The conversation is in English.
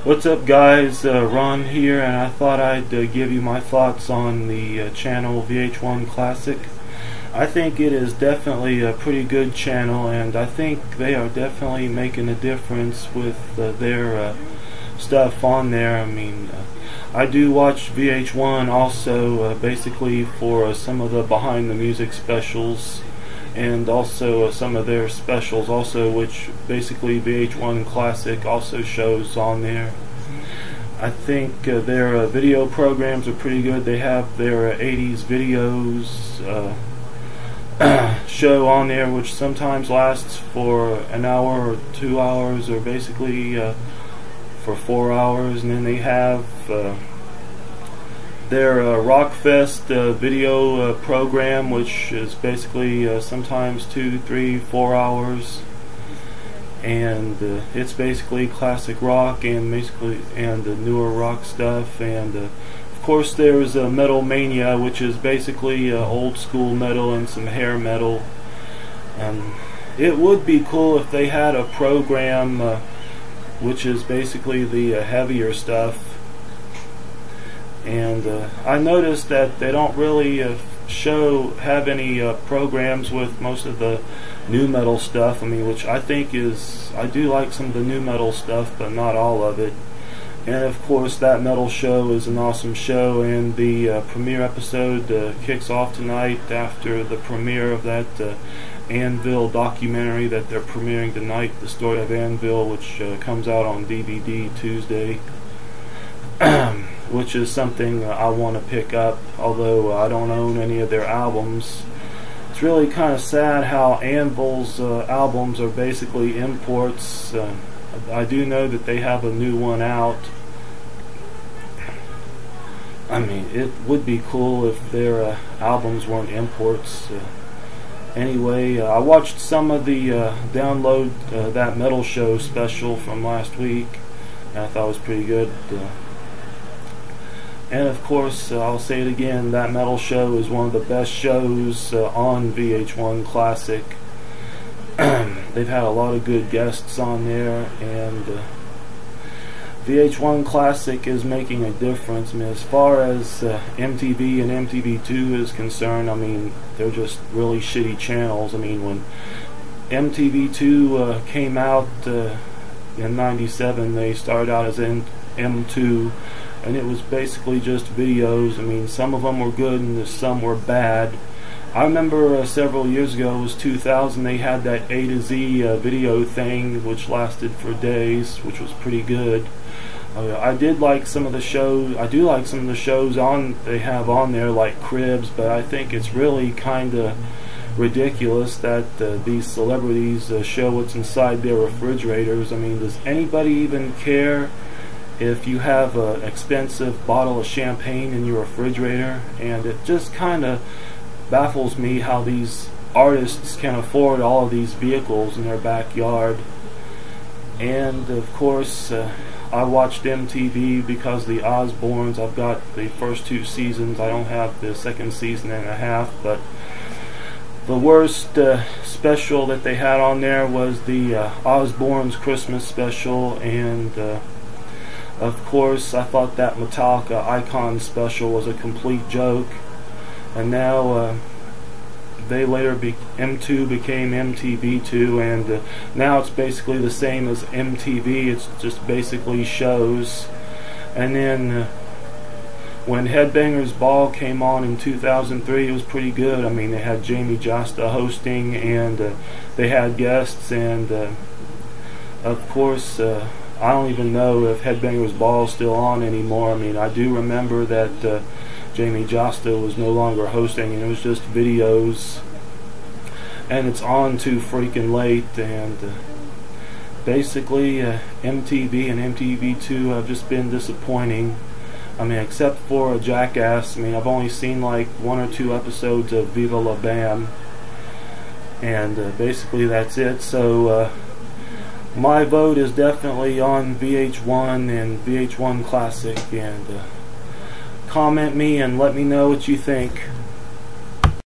What's up, guys? Ron here, and I thought I'd give you my thoughts on the channel VH1 Classic. I think it is definitely a pretty good channel, and I think they are definitely making a difference with their stuff on there. I mean, I do watch VH1 also basically for some of the behind the music specials, and also some of their specials also, which basically VH1 Classic also shows on there. I think their video programs are pretty good. They have their 80s videos show on there, which sometimes lasts for an hour or 2 hours, or basically for 4 hours. And then they have their Rockfest video program, which is basically sometimes 2, 3, 4 hours, and it's basically classic rock and newer rock stuff. And of course there's Metal Mania, which is basically old school metal and some hair metal. It would be cool if they had a program which is basically the heavier stuff. And I noticed that they don't really have any programs with most of the new metal stuff. I mean, which I think I do like some of the new metal stuff, but not all of it. And of course, that metal show is an awesome show, and the premiere episode kicks off tonight after the premiere of that Anvil documentary that they're premiering tonight, The Story of Anvil, which comes out on DVD Tuesday. Which is something I want to pick up, although I don't own any of their albums. It's really kind of sad how Anvil's albums are basically imports. I do know that they have a new one out. I mean, it would be cool if their albums weren't imports. Anyway, I watched some of the Download That Metal Show special from last week, and I thought it was pretty good. And of course, I'll say it again, that metal show is one of the best shows on VH1 Classic. They've had a lot of good guests on there, and VH1 Classic is making a difference. I mean, as far as MTV and MTV2 is concerned, I mean, they're just really shitty channels. I mean, when MTV2 came out in '97, they started out as M2, and it was basically just videos. I mean, some of them were good and some were bad. I remember several years ago, it was 2000, they had that A to Z video thing, which lasted for days, which was pretty good. I did like some of the shows. I do like some of the shows they have on there, like Cribs, but I think it's really kind of ridiculous that these celebrities show what's inside their refrigerators. I mean, does anybody even care if you have an expensive bottle of champagne in your refrigerator? And it just kind of baffles me how these artists can afford all of these vehicles in their backyard. And of course, I watched MTV because the Osbournes. I've got the first 2 seasons. I don't have the second season and a half, but the worst special that they had on there was the Osbournes Christmas special. And of course, I thought that Metallica Icon special was a complete joke. And now they later M2 became MTV2, and now it's basically the same as MTV. It's just basically shows. And then when Headbangers Ball came on in 2003, it was pretty good. I mean, they had Jamie Jasta hosting, and they had guests, and of course, I don't even know if Headbangers Ball is still on anymore. I mean, I do remember that Jamie Jasta was no longer hosting, and it was just videos, and it's on too freaking late. And basically, MTV and MTV2 have just been disappointing. I mean, except for Jackass. I mean, I've only seen like 1 or 2 episodes of Viva La Bam, and basically that's it. So my vote is definitely on VH1 and VH1 Classic. And comment me and let me know what you think.